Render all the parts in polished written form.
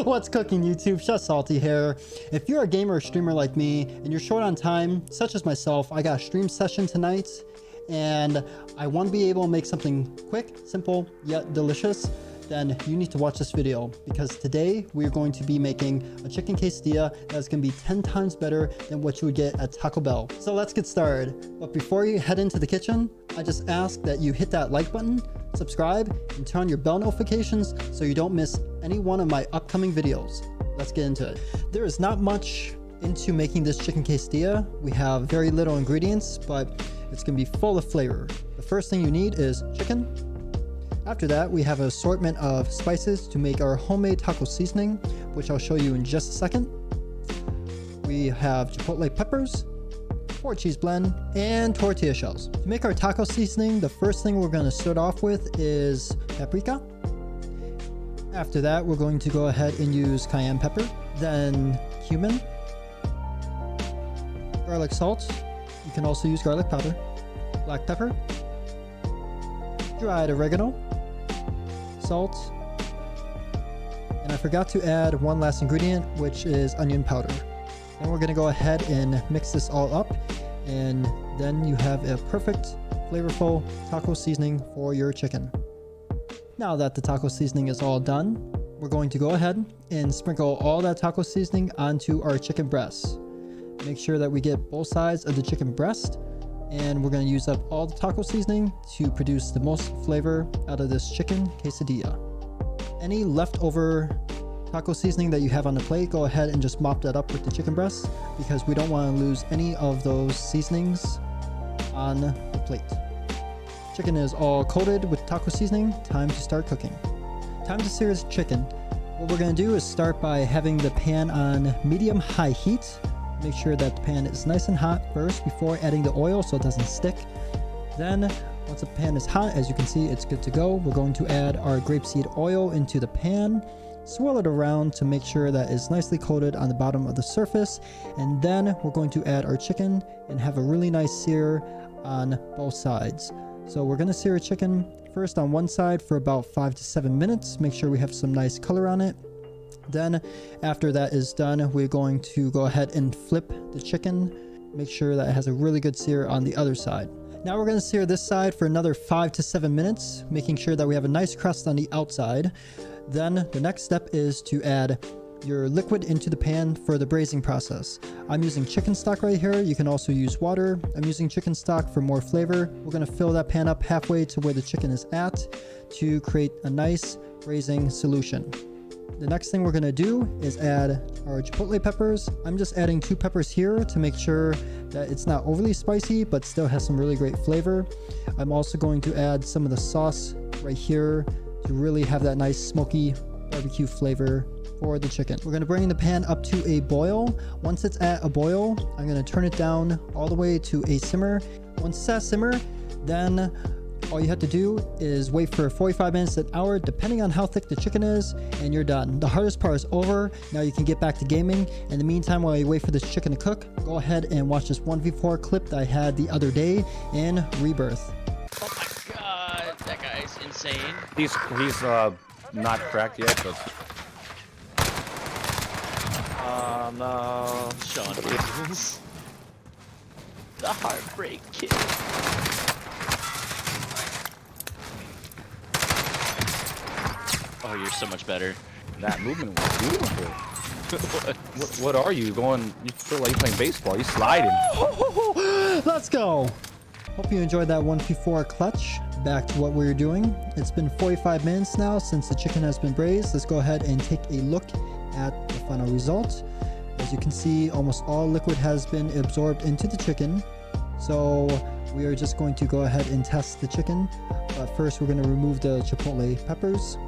What's cooking, YouTube? Chef Salty here. If you're a gamer or streamer like me and you're short on time, such as myself, I got a stream session tonight and I want to be able to make something quick, simple, yet delicious, then you need to watch this video because today we're going to be making a chicken quesadilla that's going to be 10 times better than what you would get at Taco Bell. So let's get started. But before you head into the kitchen, I just ask that you hit that like button, subscribe, and turn on your bell notifications so you don't miss any one of my upcoming videos. Let's get into it. There is not much into making this chicken quesadilla. We have very little ingredients, but it's going to be full of flavor. The first thing you need is chicken. After that, we have an assortment of spices to make our homemade taco seasoning, which I'll show you in just a second. We have chipotle peppers, 4 cheese blend, and tortilla shells. To make our taco seasoning, the first thing we're going to start off with is paprika. After that, we're going to go ahead and use cayenne pepper, then cumin, garlic salt. You can also use garlic powder, black pepper, dried oregano, salt, and I forgot to add one last ingredient, which is onion powder. Then we're going to go ahead and mix this all up, and then you have a perfect flavorful taco seasoning for your chicken. Now that the taco seasoning is all done, we're going to go ahead and sprinkle all that taco seasoning onto our chicken breasts. Make sure that we get both sides of the chicken breast, and we're going to use up all the taco seasoning to produce the most flavor out of this chicken quesadilla. Any leftover taco seasoning that you have on the plate, go ahead and just mop that up with the chicken breast because we don't want to lose any of those seasonings on the plate. Chicken is all coated with taco seasoning. Time to start cooking. Time to sear this chicken. What we're going to do is start by having the pan on medium-high heat. Make sure that the pan is nice and hot first before adding the oil so it doesn't stick. Then once the pan is hot, as you can see, it's good to go. We're going to add our grapeseed oil into the pan, swirl it around to make sure that it's nicely coated on the bottom of the surface, and then we're going to add our chicken and have a really nice sear on both sides. So we're going to sear a chicken first on one side for about 5 to 7 minutes. Make sure we have some nice color on it. Then after that is done, we're going to go ahead and flip the chicken. Make sure that it has a really good sear on the other side. Now we're going to sear this side for another 5 to 7 minutes, making sure that we have a nice crust on the outside. Then the next step is to add your liquid into the pan for the braising process. I'm using chicken stock right here. You can also use water. I'm using chicken stock for more flavor. We're going to fill that pan up halfway to where the chicken is at to create a nice braising solution. The next thing we're going to do is add our chipotle peppers. I'm just adding 2 peppers here to make sure that it's not overly spicy, but still has some really great flavor. I'm also going to add some of the sauce right here to really have that nice smoky barbecue flavor for the chicken. We're going to bring the pan up to a boil. Once it's at a boil, I'm going to turn it down all the way to a simmer. Once it's at simmer, then all you have to do is wait for 45 minutes to an hour, depending on how thick the chicken is, and you're done. The hardest part is over. Now you can get back to gaming. In the meantime, while you wait for this chicken to cook, go ahead and watch this 1v4 clip that I had the other day in Rebirth. Oh my god, that guy's insane. He's not cracked yet, but no. Sean Gibbons. The Heartbreak Kid. Oh, you're so much better. That movement was beautiful. what are you going? You feel like you're playing baseball. You're sliding. Let's go. Hope you enjoyed that 1v4 clutch. Back to what we were doing. It's been 45 minutes now since the chicken has been braised. Let's go ahead and take a look at the final result. As you can see, almost all liquid has been absorbed into the chicken. So we are just going to go ahead and test the chicken. But first we're going to remove the chipotle peppers,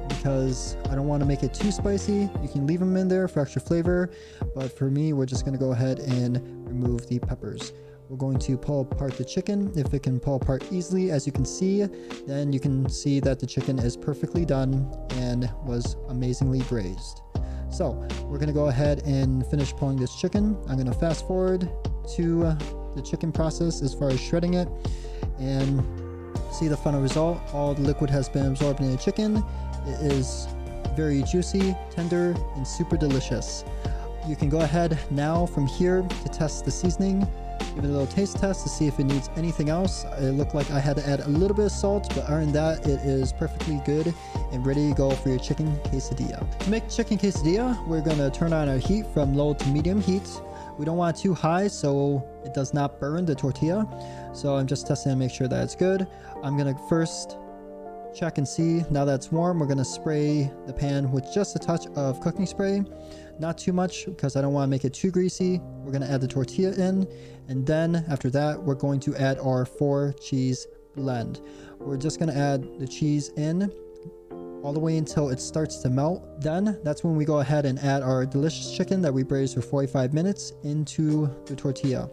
because I don't want to make it too spicy. You can leave them in there for extra flavor, but for me, we're just going to go ahead and remove the peppers. We're going to pull apart the chicken. If it can pull apart easily, as you can see, then you can see that the chicken is perfectly done and was amazingly braised. So we're going to go ahead and finish pulling this chicken. I'm going to fast forward to the chicken process as far as shredding it, and see the final result. All the liquid has been absorbed in the chicken. It is very juicy, tender, and super delicious. You can go ahead now from here to test the seasoning. Give it a little taste test to see if it needs anything else. It looked like I had to add a little bit of salt, but other than that, it is perfectly good and ready to go for your chicken quesadilla. To make chicken quesadilla, we're gonna turn on our heat from low to medium heat. We don't want it too high so it does not burn the tortilla. So I'm just testing to make sure that it's good. I'm gonna first check and see. Now that it's warm, we're gonna spray the pan with just a touch of cooking spray. Not too much because I don't want to make it too greasy. We're gonna add the tortilla in, and then after that, we're going to add our 4 cheese blend. We're just gonna add the cheese in all the way until it starts to melt. Then that's when we go ahead and add our delicious chicken that we braised for 45 minutes into the tortilla.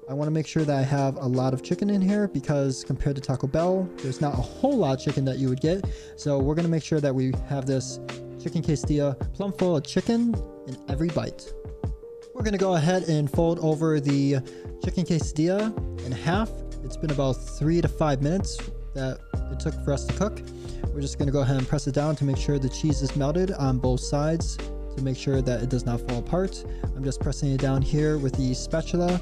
I want to make sure that I have a lot of chicken in here because compared to Taco Bell, there's not a whole lot of chicken that you would get. So we're going to make sure that we have this chicken quesadilla plumb full of chicken in every bite. We're going to go ahead and fold over the chicken quesadilla in half. It's been about 3 to 5 minutes that it took for us to cook. We're just going to go ahead and press it down to make sure the cheese is melted on both sides to make sure that it does not fall apart. I'm just pressing it down here with the spatula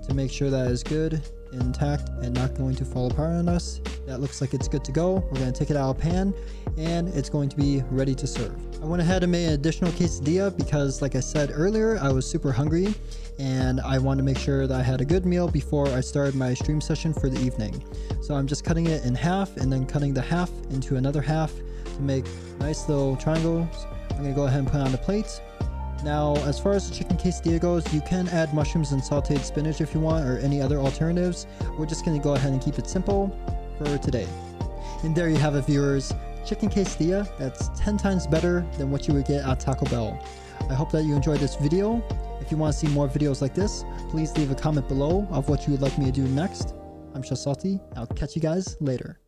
to make sure that is good, intact, and not going to fall apart on us. That looks like it's good to go. We're going to take it out of the pan and it's going to be ready to serve. I went ahead and made an additional quesadilla because, like I said earlier, I was super hungry and I wanted to make sure that I had a good meal before I started my stream session for the evening. So I'm just cutting it in half and then cutting the half into another half to make nice little triangles. I'm going to go ahead and put it on the plate. Now, as far as the chicken quesadilla goes, you can add mushrooms and sauteed spinach if you want, or any other alternatives. We're just going to go ahead and keep it simple for today. And there you have it, viewers. Chicken quesadilla that's 10 times better than what you would get at Taco Bell. I hope that you enjoyed this video. If you want to see more videos like this, please leave a comment below of what you would like me to do next. I'm Chef Salty. I'll catch you guys later.